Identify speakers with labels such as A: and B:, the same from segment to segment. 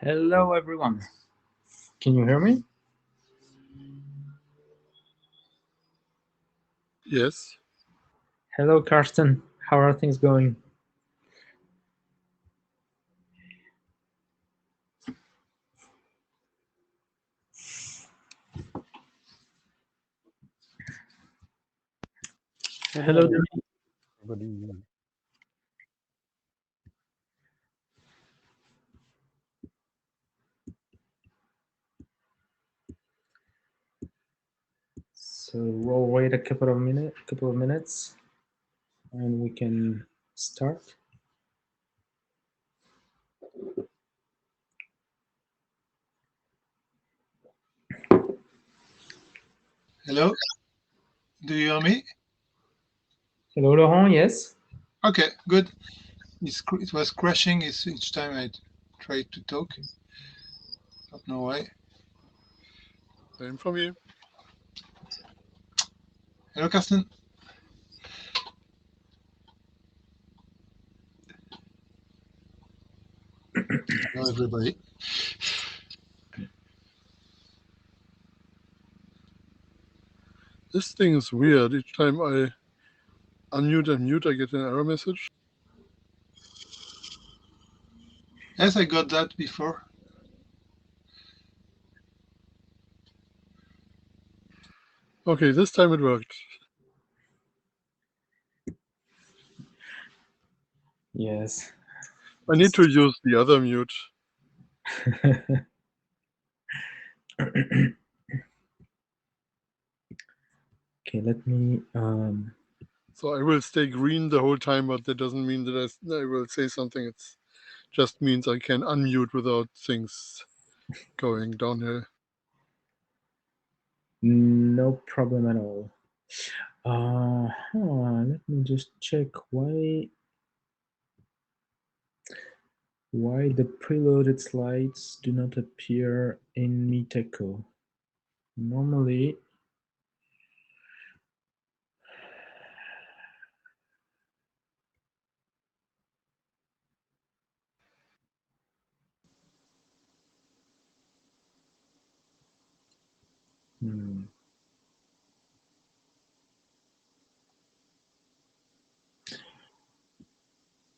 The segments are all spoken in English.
A: Hello, everyone. Can you hear me?
B: Yes.
A: Hello, Karsten. How are things going? Hello, Dominique. So we'll wait a couple of minutes, and we can start.
B: Hello. Do you hear me?
A: Hello, Laurent. Yes.
B: Okay, good. It was crashing each time I tried to talk. Don't know why.
C: Same from you.
B: Hello, Karsten. Hello, everybody.
C: This thing is weird. Each time I unmute and mute, I get an error message.
B: Yes, I got that before.
C: Okay, this time it worked.
A: Yes.
C: I need to use the other mute.
A: Okay, let me.
C: So I will stay green the whole time, but that doesn't mean that I will say something. It just means I can unmute without things going downhill.
A: No problem at all. Let me just check why the preloaded slides do not appear in Meet Echo. Normally,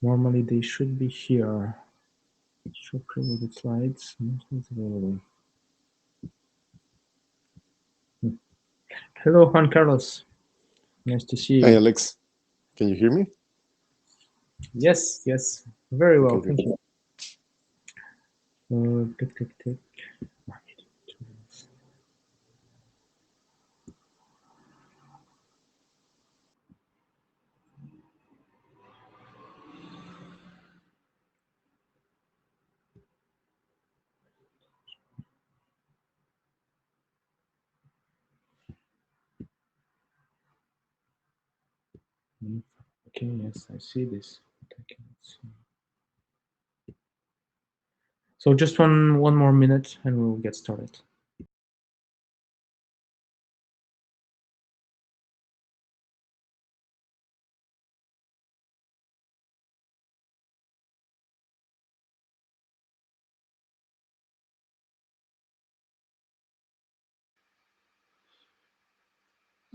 A: normally they should be here. Show preloaded slides. Not available. Hello, Juan Carlos. Nice to see you.
D: Hi, Alex. Can you hear me?
A: Yes, very well.
D: Okay,
A: Thank you. Tick. Okay, yes, I see this, but I cannot see. So just one more minute and we'll get started.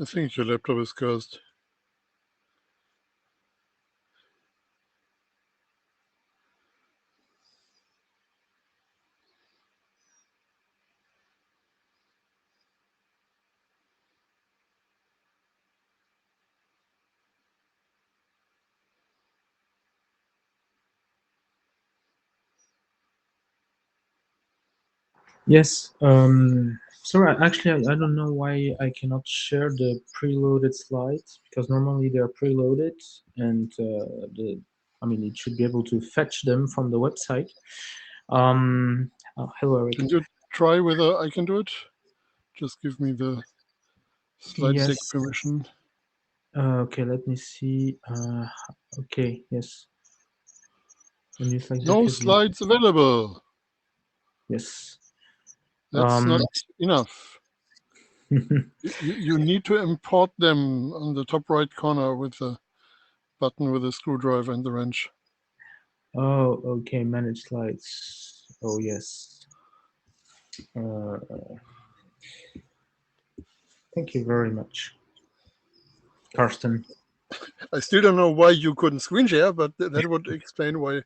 C: I think your laptop is cursed.
A: Yes, sorry, actually, I don't know why I cannot share the preloaded slides, because normally they are preloaded and it should be able to fetch them from the website. Hello, Eric.
C: Can you try whether I can do it? Just give me the slide deck permission.
A: Okay, let me see. Okay, yes.
C: No slides available.
A: Yes.
C: That's not enough. You need to import them on the top right corner with the button with the screwdriver and the wrench.
A: Oh, okay. Manage slides. Oh yes. Thank you very much, Karsten.
C: I still don't know why you couldn't screen share, but that would explain why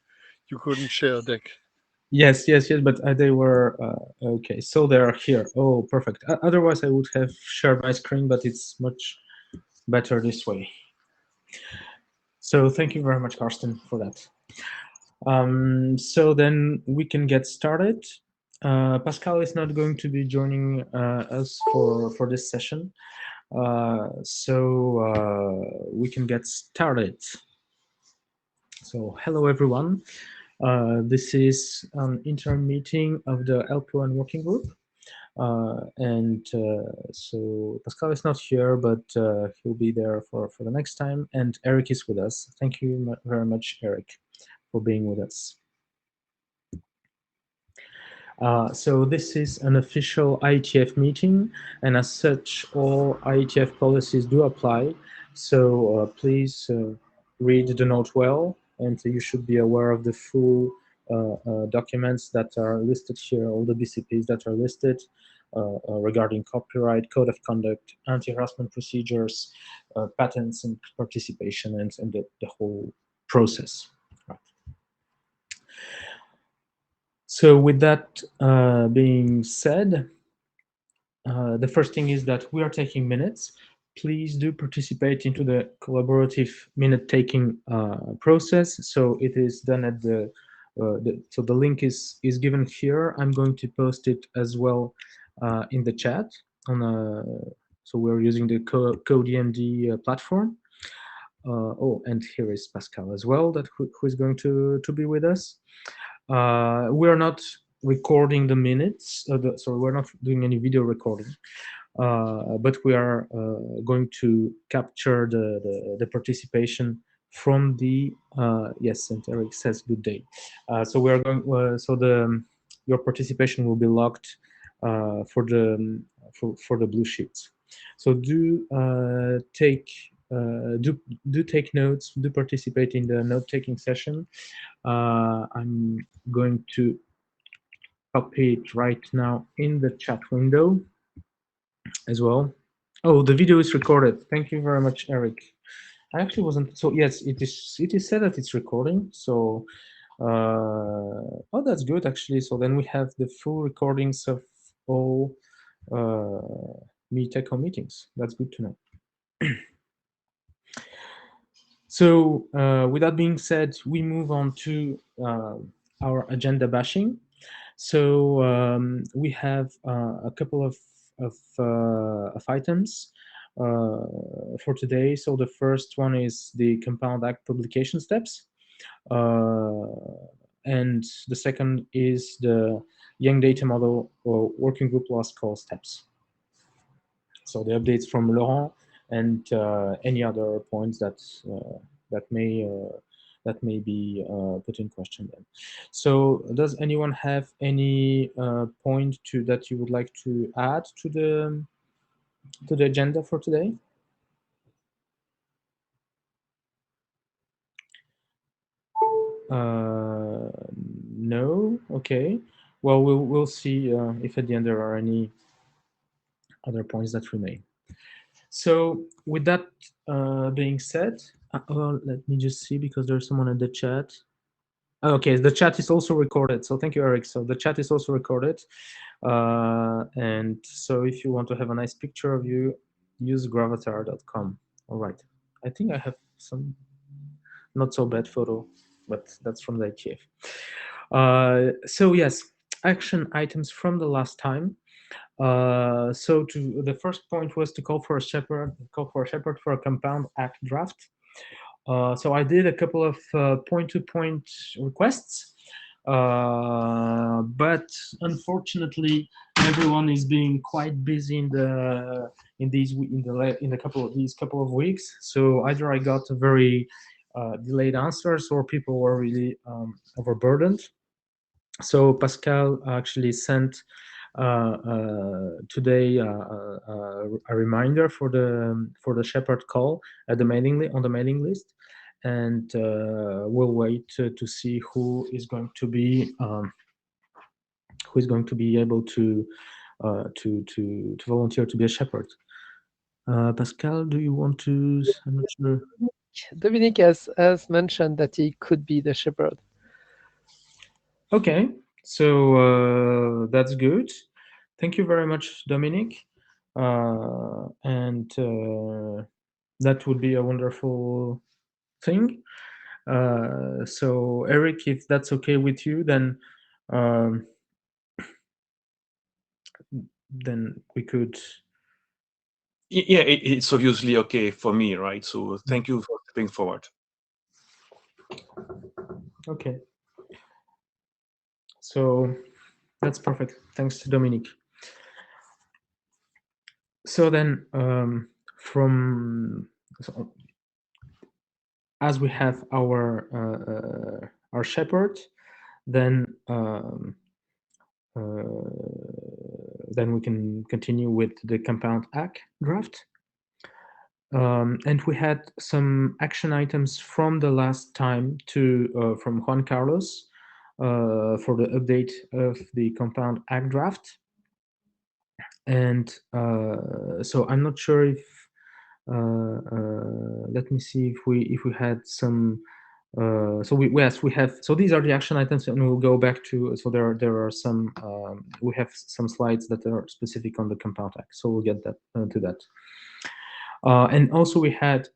C: you couldn't share deck.
A: Yes, but they were okay. So they are here. Oh, perfect. Otherwise, I would have shared my screen, but it's much better this way. So thank you very much, Karsten, for that. So then we can get started. Pascal is not going to be joining us for this session, so we can get started. So hello everyone. This is an interim meeting of the LPWAN working group. So Pascal is not here, but he'll be there for the next time. And Eric is with us. Thank you very much, Eric, for being with us. So this is an official IETF meeting, and as such, all IETF policies do apply. So please read the note well, and you should be aware of the full documents that are listed here, all the BCPs that are listed regarding copyright, code of conduct, anti-harassment procedures, patents and participation, and the whole process. So with that being said, the first thing is that we are taking minutes. Please do participate into the collaborative minute-taking process. So it is done at so the link is given here. I'm going to post it as well in the chat. So we're using the CodeMD platform. Oh, and here is Pascal as well, who is going to be with us. We are not recording the minutes, so we're not doing any video recording, but we are going to capture the participation from the yes, and Eric says good day. So we are going. Your participation will be locked for the blue sheets. So do take notes. Do participate in the note-taking session. I'm going to copy it right now in the chat window as well. Oh, the video is recorded. Thank you very much, Eric. I actually wasn't, so yes, it is said that it's recording. So, oh, that's good actually. So then we have the full recordings of all MeTecho meetings. That's good to know. So with that being said, we move on to our agenda bashing. So we have a couple of items for today. So the first one is the Compound Act publication steps. And the second is the Young Data Model or Working Group Last Call steps. So the updates from Laurent and any other points that may be put in question then. So does anyone have any point that you would like to add to the agenda for today? No. Okay. Well, we'll see if at the end there are any other points that remain. So with that being said, let me just see, because there's someone in the chat. Okay, the chat is also recorded. So thank you, Eric. So the chat is also recorded. And so if you want to have a nice picture of you, use gravatar.com. All right. I think I have some not so bad photo, but that's from the IETF. So yes, action items from the last time. So the first point was to call for a shepherd for a Compound Act draft. So I did a couple of point-to-point requests, but unfortunately, everyone is being quite busy in these couple of weeks. So either I got a very delayed answers, or people were really overburdened. So Pascal actually sent today a reminder for the Shepherd call at on the mailing list, and we'll wait to see who is going to be who is going to be able to volunteer to be a shepherd. Pascal, do you want to? I'm not sure.
E: Dominic has mentioned that he could be the shepherd.
A: Okay, so that's good. Thank you very much, Dominic. And that would be a wonderful thing. So Eric, if that's okay with you, um, then we could.
F: Yeah, it's obviously okay for me, right? So thank you for stepping forward.
A: Okay. So that's perfect. Thanks, Dominic. So then, so as we have our shepherd, then we can continue with the compound ACK draft. And we had some action items from the last time from Juan Carlos for the update of the compound ACK draft. And so I'm not sure if let me see if we had some. So we have. So these are the action items, and we'll go back to. So there are some. We have some slides that are specific on the compound ACK. So we'll get that to that. And also we had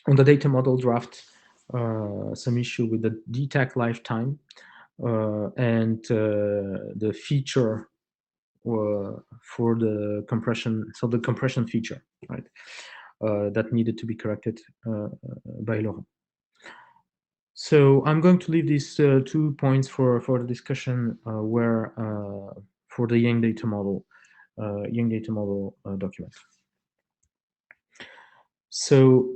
A: on the data model draft some issue with the DTAC lifetime and the feature for the compression. So the compression feature, right, that needed to be corrected by Laurent. So I'm going to leave these 2 points for the discussion where for the Yang data model document. So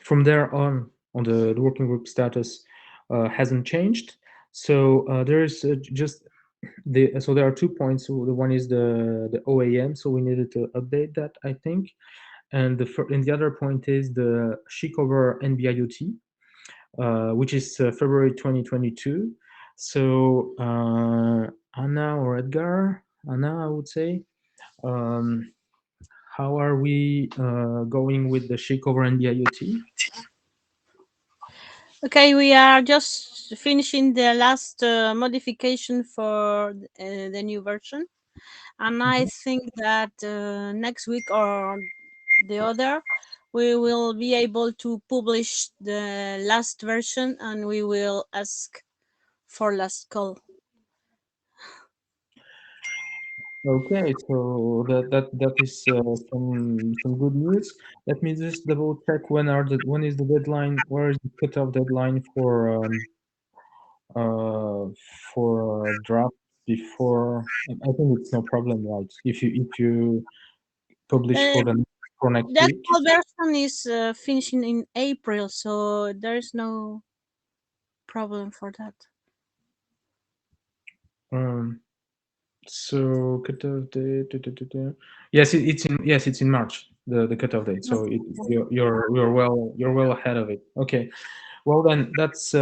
A: from there on the working group status hasn't changed. So there is just so there are 2 points. So the one is the OAM. So we needed to update that, I think. And the other point is the Shikover NBIoT, which is February 2022. So Anna or Edgar, Anna, I would say. How are we going with the Shikover NBIoT?
G: Okay, we are just finishing the last modification for the new version, and I think that next week or the other, we will be able to publish the last version, and we will ask for last call.
A: Okay, so that is some good news. Let me just double check when is the deadline? Where is the cutoff deadline for draft before? I think it's no problem, right? If you publish for next
G: The
A: week.
G: actual version is finishing in April, so there is no problem for that.
A: So cutoff date. Yes, it's in March. The cutoff date. So you're well ahead of it. Okay. Well then, that's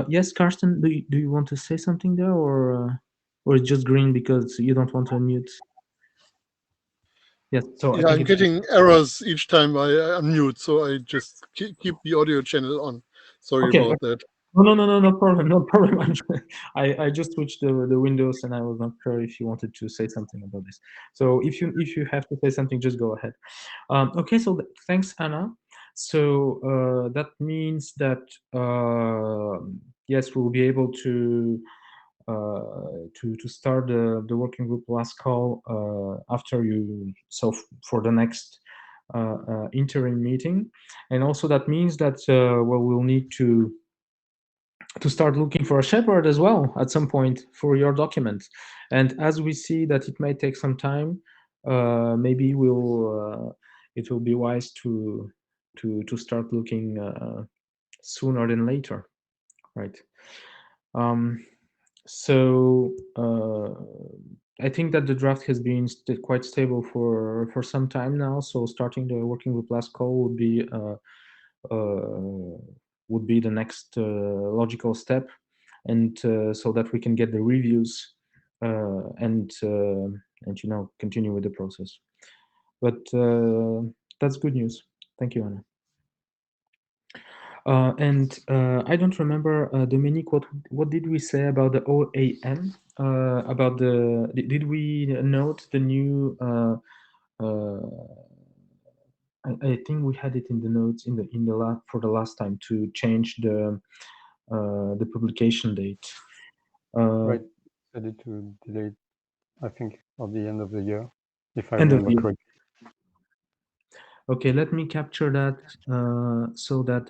A: yes, Karsten. Do you want to say something there, or it's just green because you don't want to unmute? Yes. So
C: Yeah, I'm getting errors each time I unmute, so I just keep the audio channel on. Sorry about that.
A: No problem. No problem. I just switched the windows, and I was not sure if you wanted to say something about this. So if you have to say something, just go ahead. Okay. So thanks, Anna. So that means that yes, we'll be able to start the working group last call after you. So for the next interim meeting, and also that means that well, we'll need to start looking for a shepherd as well at some point for your document. And as we see that it may take some time, maybe it will be wise to start looking sooner than later, right? So I think that the draft has been quite stable for some time now. So starting the working group last call would be the next logical step. and so that we can get the reviews and continue with the process. But that's good news. Thank you, Anna. And I don't remember, Dominique, what did we say about the OAM? About did we note the new? I think we had it in the notes for the last time to change the publication date.
H: Right, ready to delay, I think, at the end of the year, if I
A: End of
H: remember
A: year.
H: correctly.
A: Okay, let me capture that so that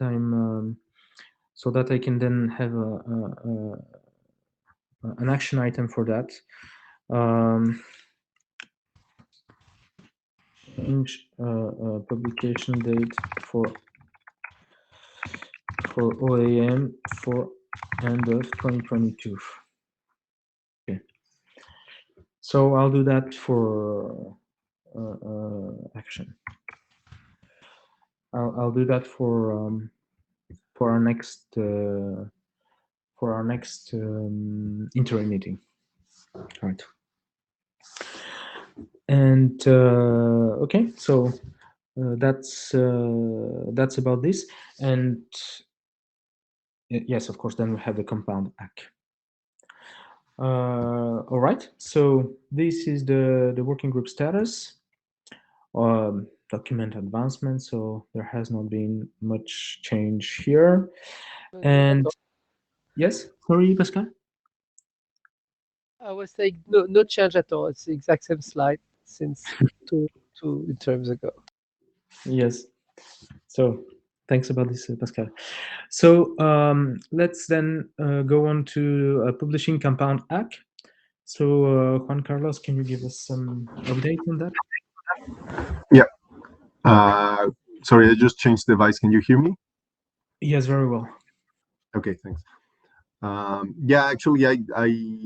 A: so that I can then have an action item for that. Change publication date for OAM for end of 2022. Okay, so I'll do that for action. I'll do that for our next interim meeting. All right. And okay, so that's about this. And yes, of course, then we have the compound ACK. All right, so this is the working group status. Document advancement, so there has not been much change here. And yes, sorry, Pascal?
E: I was saying no change at all. It's the exact same slide since two terms ago.
A: Yes. So thanks about this, Pascal. So let's then go on to publishing compound ACK. So Juan Carlos, can you give us some update on that?
D: Yeah. Sorry, I just changed the device. Can you hear me?
A: Yes, very well.
D: Okay, thanks. Yeah, actually, I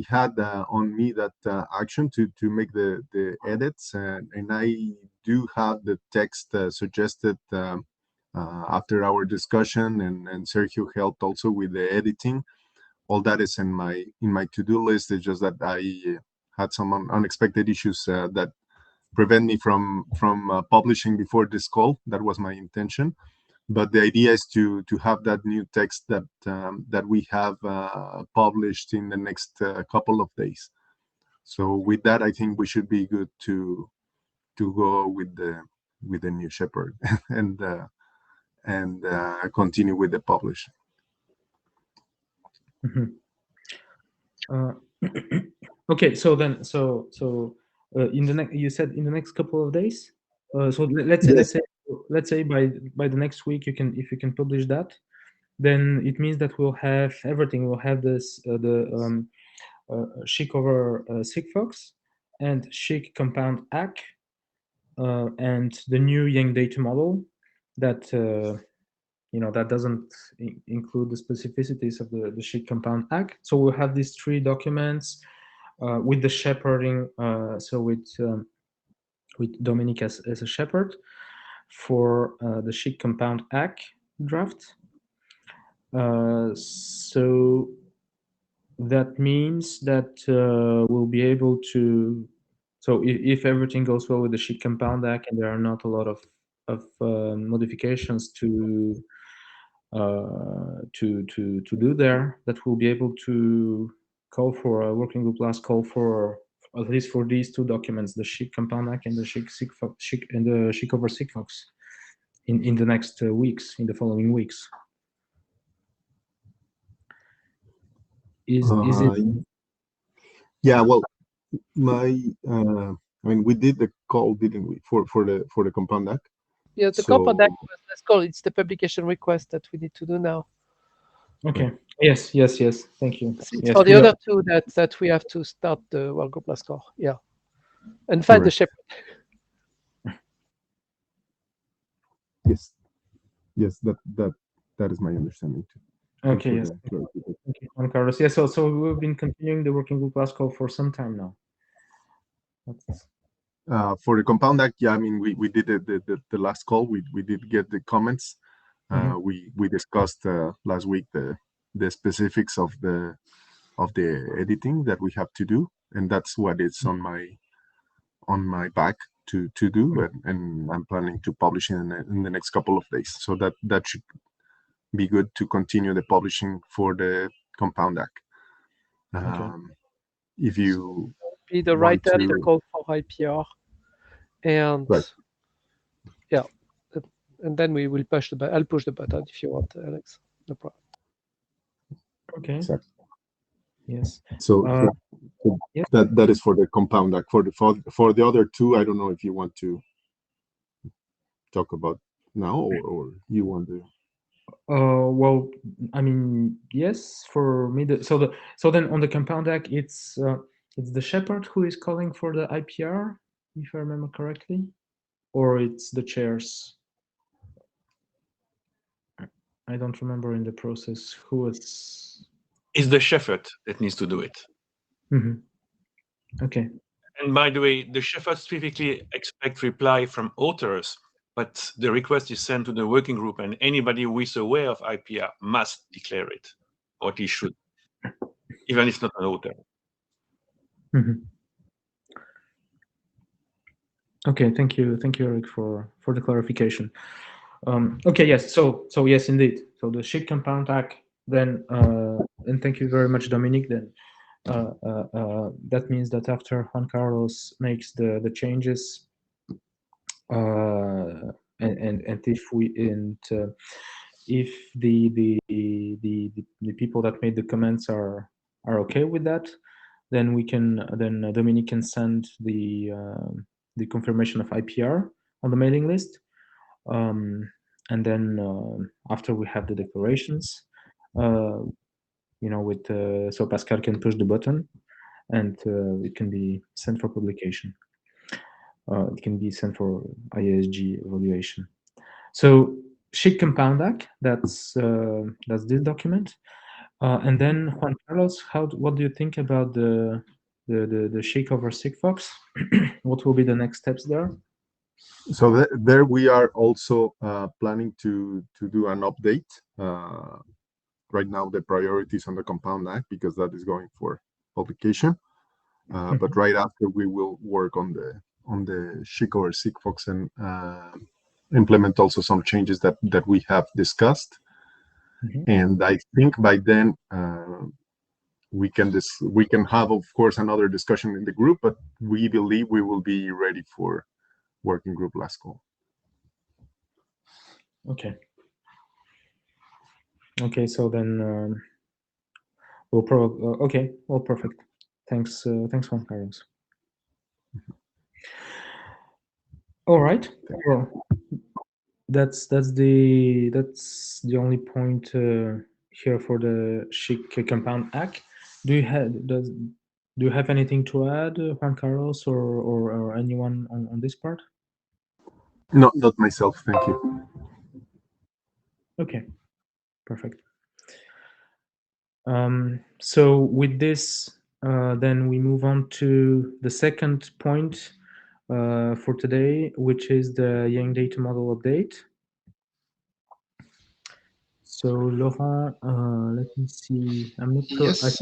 D: had on me that action to make the edits, and I do have the text suggested after our discussion, and Sergio helped also with the editing. All that is in my to-do list. It's just that I had some unexpected issues that prevent me from publishing before this call. That was my intention. But the idea is to have that new text that we have published in the next couple of days. So with that, I think we should be good to go with the new Shepherd and continue with the publish.
A: Mm-hmm. Okay, so then in the next, you said in the next couple of days. So let's say by the next week, if you can publish that, then it means that we'll have everything. We'll have this the Chic over Sigfox and Chic compound ACK and the new Yang data model that that doesn't include the specificities of the Chic compound ACK. So we'll have these three documents with the shepherding. So with Dominic as a shepherd for the Chic compound ACK draft. So that means that we'll be able to. So if everything goes well with the Chic compound ACK and there are not a lot of modifications to do there, that we'll be able to call for a working group last call for at least for these two documents, the Chic compound ACK and the Chic and the Chic over Sigfox in the next weeks, in the following weeks. Is it?
D: Yeah, well, I mean, we did the call, didn't we, for the compound ACK?
E: Yeah, the compound ACK was last call. It's the publication request that we need to do now.
A: Okay. Yes. Thank you.
E: It's
A: yes,
E: for the other two that we have to start the work group last call. Yeah, and find the shepherd.
D: Yes, that is my understanding too.
A: Okay, yes. Okay, Juan Carlos. Yes, so we've been continuing the working group last call for some time now.
D: For the compound ACK, yeah, I mean, we did the last call. We did get the comments. We discussed last week the specifics of the editing that we have to do, and that's what it's on my back to do, and I'm planning to publish in the next couple of days. So that should be good to continue the publishing for the Compound Act. If you
E: be the right article for IPR, and yeah, and then we will push the button. I'll push the button if you want, Alex. No problem.
A: Okay.
D: Exactly.
A: Yes.
D: So
A: yes.
D: that is for the Compound Act. For the other two, I don't know if you want to talk about now or you want to.
A: Well, I mean, yes, for me. So then on the Compound Act, it's the shepherd who is calling for the IPR, if I remember correctly, or it's the chairs. I don't remember in the process who was.
F: It's the shepherd that needs to do it.
A: Okay.
F: And by the way, the shepherds typically expect reply from authors, but the request is sent to the working group, and anybody who is aware of IPR must declare it, or he should, even if not an author.
A: Okay, thank you, Eric, for the clarification. Okay, yes. So yes, indeed. So the SHIC Compound Act. Then, and thank you very much, Dominique. Then, that means that after Juan Carlos makes the changes, and if the people that made the comments are okay with that, then Dominique can send the confirmation of IPR on the mailing list, and then after we have the declarations, so Pascal can push the button, and it can be sent for publication. It can be sent for IASG evaluation. So SHIC Compound Act, that's this document, and then Juan Carlos, what do you think about the SHIC over Sigfox? What will be the next steps there?
D: So there we are also planning to do an update. Right now the priority is on the Compound Act because that is going for publication. But right after we will work on the SHIC over Sigfox and implement also some changes that we have discussed. And I think by then we can have, of course, another discussion in the group, but we believe we will be ready for working group last call.
A: Okay. So then we'll probably okay. Well, perfect. Thanks, Juan Carlos. All right. Well, that's the only point here for the SHIC Compound Act. Do you have anything to add, Juan Carlos, or anyone on this part?
D: No, not myself. Thank you.
A: Okay, perfect. So with this, then we move on to the second point for today, which is the Young Data Model update. So Laurent, let me see. I'm not sure.
B: Yes.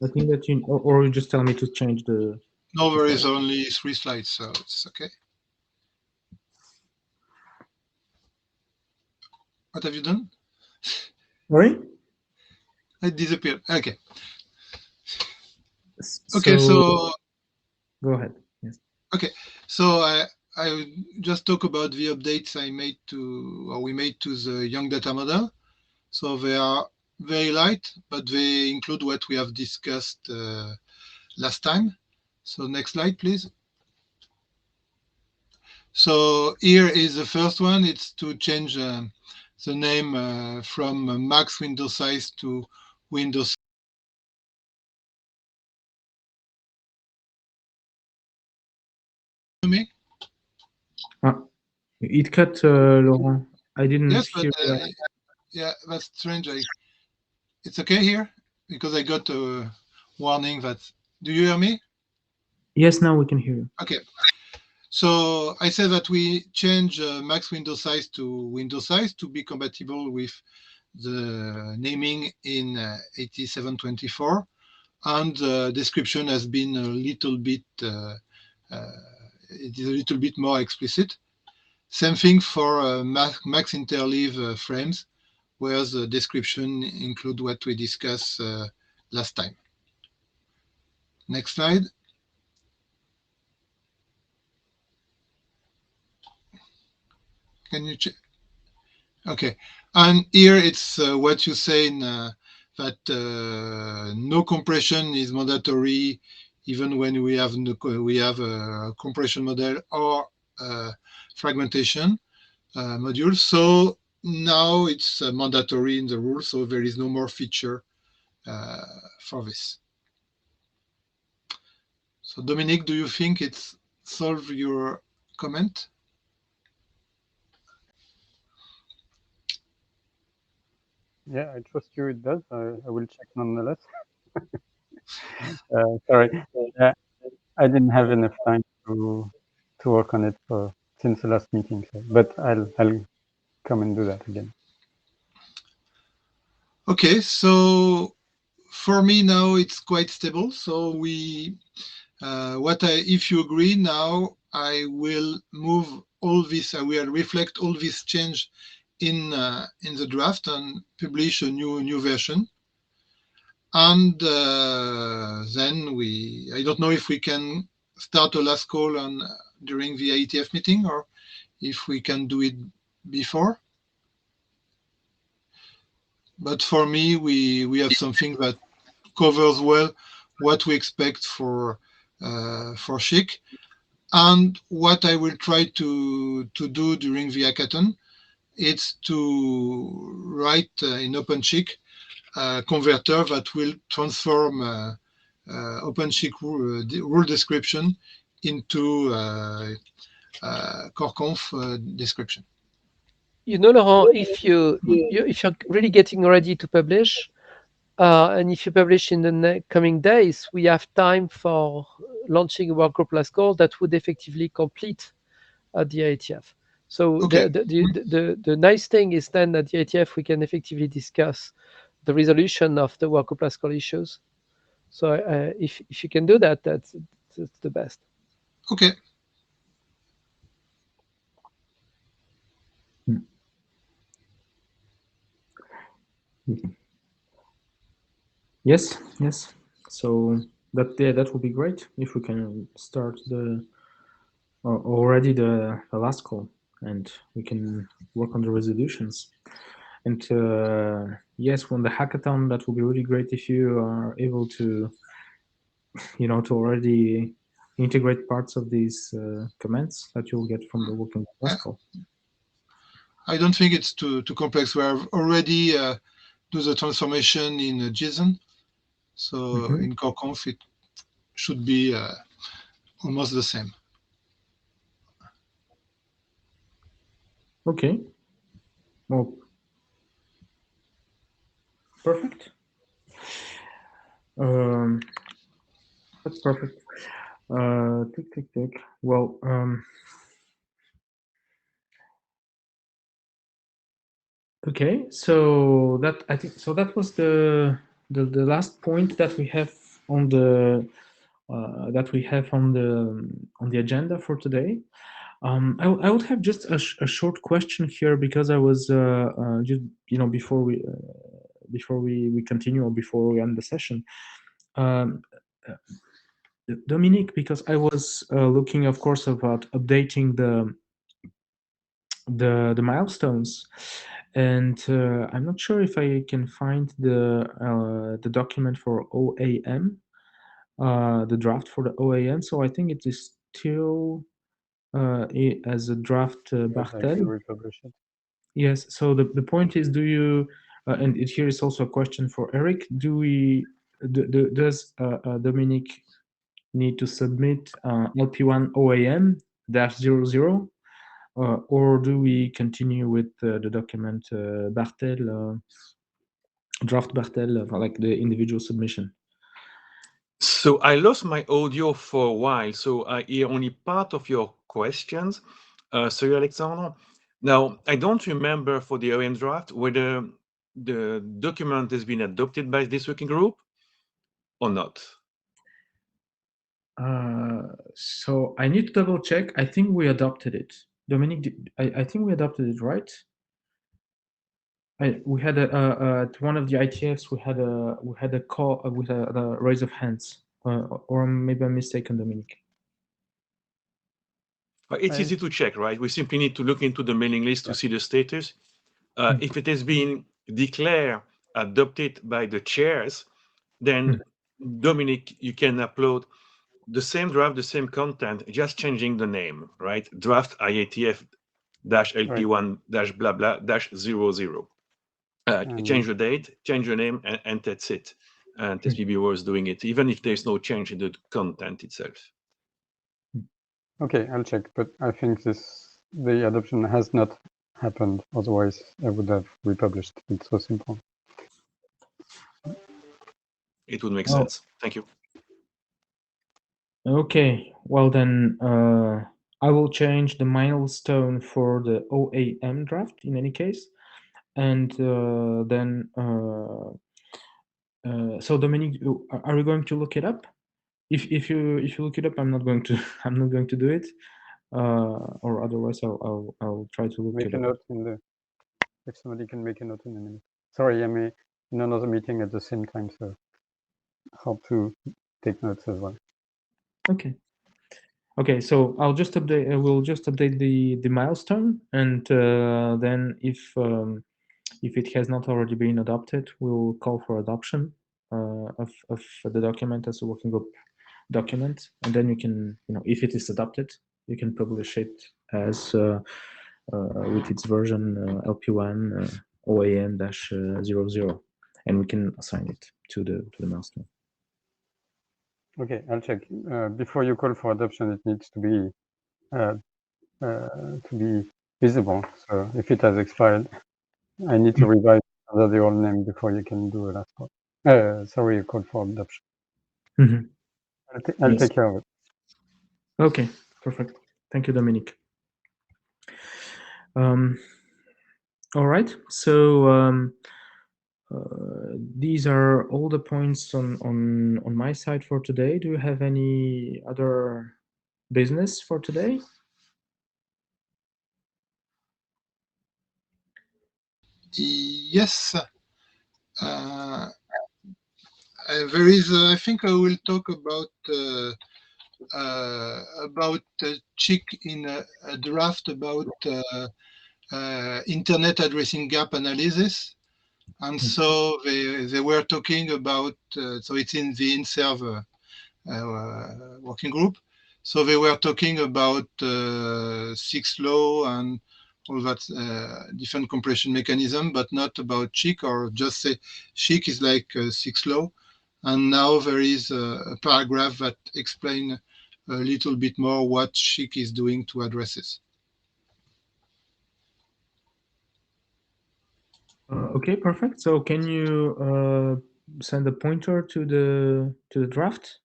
A: I think that or you just tell me to change the.
B: No, there is only 3 slides, so it's okay. What have you done?
A: Sorry?
B: It disappeared. Okay.
A: Okay,
B: so
A: go ahead. Yes.
B: Okay, so I just talk about the updates we made to the Young Data Model. So they are very light, but they include what we have discussed last time. So next slide, please. So here is the first one. It's to change the name from max window size to Windows. Me?
A: It cut, Laurent. I didn't hear that.
B: Yeah, that's strange. It's okay here because I got a warning that. Do you hear me?
A: Yes, now we can hear you.
B: Okay. So I said that we change max window size to window size to be compatible with the naming in 8724. and the description has been a little bit it is a little bit more explicit. Same thing for max interleave frames, where the description include what we discussed last time. Next slide. Can you check? Okay, and here it's what you say that no compression is mandatory, even when we have a compression model or fragmentation module. So now it's mandatory in the rule, so there is no more feature for this. So Dominique, do you think it's solved your comment?
H: Yeah, I trust you. It does. I will check nonetheless. Sorry, I didn't have enough time to work on it since the last meeting. So, but I'll come and do that again.
B: Okay, so for me now it's quite stable. So we, if you agree now, I will move all this. I will reflect all this change in the draft and publish a new version. And then I don't know if we can start a last call during the IETF meeting, or if we can do it before. But for me, we have something that covers well what we expect for SHIC, and what I will try to do during the hackathon. It's to write in OpenSHIC a converter that will transform OpenSHIC rule description into CoreConf description.
E: You know, Laurent, if you're really getting ready to publish, and if you publish in the coming days, we have time for launching a workgroup last call that would effectively complete the IETF. So
B: Okay.
E: the nice thing is then at the IETF we can effectively discuss the resolution of the workgroup last call issues. So if you can do that, that's the best.
B: Okay.
A: Yes. So that would be great if we can start already the last call, and we can work on the resolutions. And yes, when the hackathon, that will be really great if you are able to, to already integrate parts of these comments that you'll get from the working last call.
B: I don't think it's too complex. We have already do the transformation in JSON. So in CoreConf, it should be almost the same.
A: Okay. Well, perfect. That's perfect. Tick. Well, okay. So that was the last point that we have on the on the agenda for today. I would have just a short question here, because I was just before we continue, or before we end the session, Dominique, because I was looking, of course, about updating the milestones, and I'm not sure if I can find the document for OAM, the draft for the OAM. So I think it is still as a draft Bartel.
H: Republish it.
A: Yes. So the point is, do you? And here is also a question for Eric. Does Dominique need to submit LP1 OAM -00, or do we continue with the document Bartel, draft Bartel, like the individual submission?
F: So I lost my audio for a while, so I hear only part of your questions. Sorry, Alexandre. Now, I don't remember for the OAM draft whether the document has been adopted by this working group, or not?
A: So I need to double check. I think we adopted it. Dominique, I think we adopted it, right? We had at one of the ITFs we had a call with a raise of hands, or maybe I'm mistaken, Dominique.
F: It's easy to check, right? We simply need to look into the mailing list to see the status. If it has been declared adopted by the chairs, then Dominic, you can upload the same draft, the same content, just changing the name, right? Draft IETF-LPWAN-blah blah -00. Change the date, change your name, and that's it. And SPB was doing it, even if there's no change in the content itself.
H: Okay, I'll check, but I think the adoption has not happened. Otherwise, I would have republished. It's so simple.
F: It would make sense. Thank you.
A: Okay, well then, I will change the milestone for the OAM draft in any case, and then so Dominique, are you going to look it up? If you look it up, I'm not going to do it, or otherwise I'll try to look
H: Make
A: it
H: a
A: up.
H: note if somebody can make a note in a minute. Sorry, I'm in another meeting at the same time, so hard to take notes as well.
A: Okay. Okay, so I'll just update. We'll just update the milestone, and then if it has not already been adopted, we'll call for adoption of the document as a working group document, and then you can, if it is adopted, you can publish it as with its version LP1 OAM-00, and we can assign it to the milestone.
H: Okay, I'll check. Before you call for adoption, it needs to be visible. So if it has expired, I need to revise under the old name before you can do a last call. Sorry, a call for adoption. I'll take care of it.
A: Okay, perfect. Thank you, Dominique. All right, so these are all the points on my side for today. Do you have any other business for today?
B: Yes. There is. I think I will talk about CHIC in a draft about internet addressing gap analysis. And so they were talking about, so it's in the INSERV working group. So they were talking about 6 law and all that different compression mechanism, but not about CHIC, or just say CHIC is like 6 law. And now there is a paragraph that explains a little bit more what CHIC is doing to address this.
A: Okay, perfect. So can you send a pointer to the draft?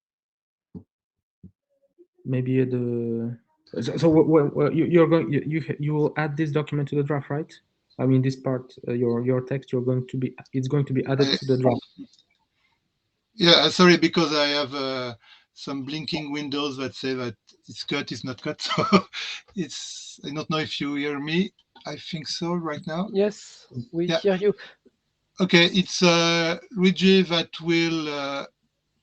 A: Maybe at the so you're going you will add this document to the draft, right? I mean, this part, your text, it's going to be added to the draft.
B: Yeah, sorry, because I have some blinking windows that say that it's cut, it's not cut. So it's, I don't know if you hear me. I think so right now.
E: Yes, we hear you.
B: Okay, it's Luigi that will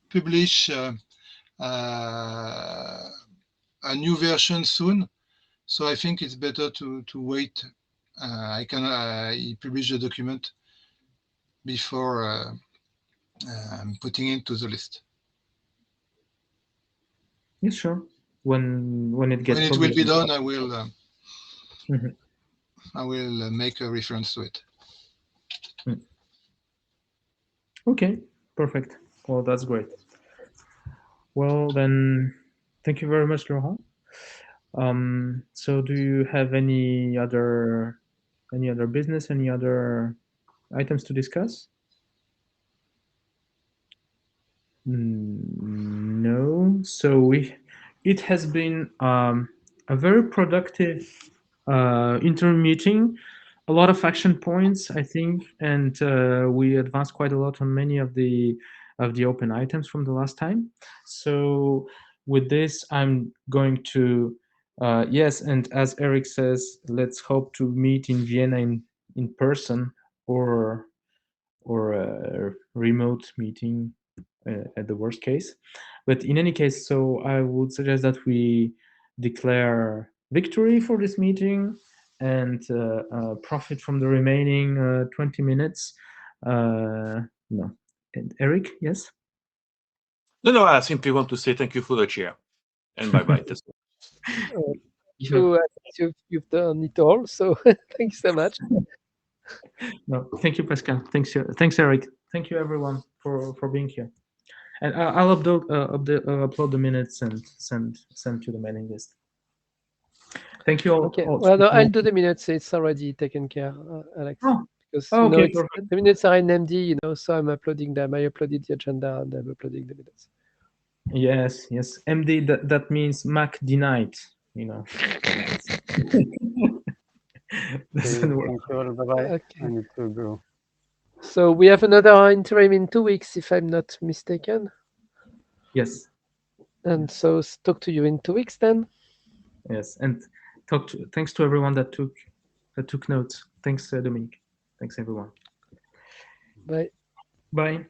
B: publish a new version soon. So I think it's better to wait. I can publish the document before putting it to the list.
A: Yes, sure. When it gets
B: when it
A: published,
B: will be done, I will make a reference to it.
A: Okay, perfect. Well, that's great. Well, then, thank you very much, Laurent. So do you have any other business, any other items to discuss? No. So it has been a very productive interim meeting, a lot of action points, I think, and we advanced quite a lot on many of the of the open items from the last time. So with this, I'm going to yes, and as Eric says, let's hope to meet in Vienna in person or a remote meeting at the worst case. But in any case, so I would suggest that we declare victory for this meeting and profit from the remaining 20 minutes. No. And Eric, yes?
F: No, I simply want to say thank you for the chair and bye-bye.
E: So I think you've done it all. So thank you so much.
A: No, thank you, Pascal. Thanks, Eric. Thank you, everyone, for being here. And I'll upload the minutes and send to the mailing list. Thank you all.
E: Okay.
A: all.
E: Well, no, I'll do the minutes. It's already taken care, Alex.
A: Oh,
E: because
A: okay,
E: the minutes are in MD, so I'm uploading them. I uploaded the agenda and I'm uploading the minutes.
A: Yes. MD, that means Mac denied, Doesn't work.
H: Thank you all. Bye-bye.
E: Okay.
H: I need to go.
E: So we have another interim in 2 weeks, if I'm not mistaken.
A: Yes.
E: And so talk to you in 2 weeks then.
A: Yes, and thanks to everyone that took notes. Thanks, Dominique. Thanks, everyone.
E: Bye.
A: Bye.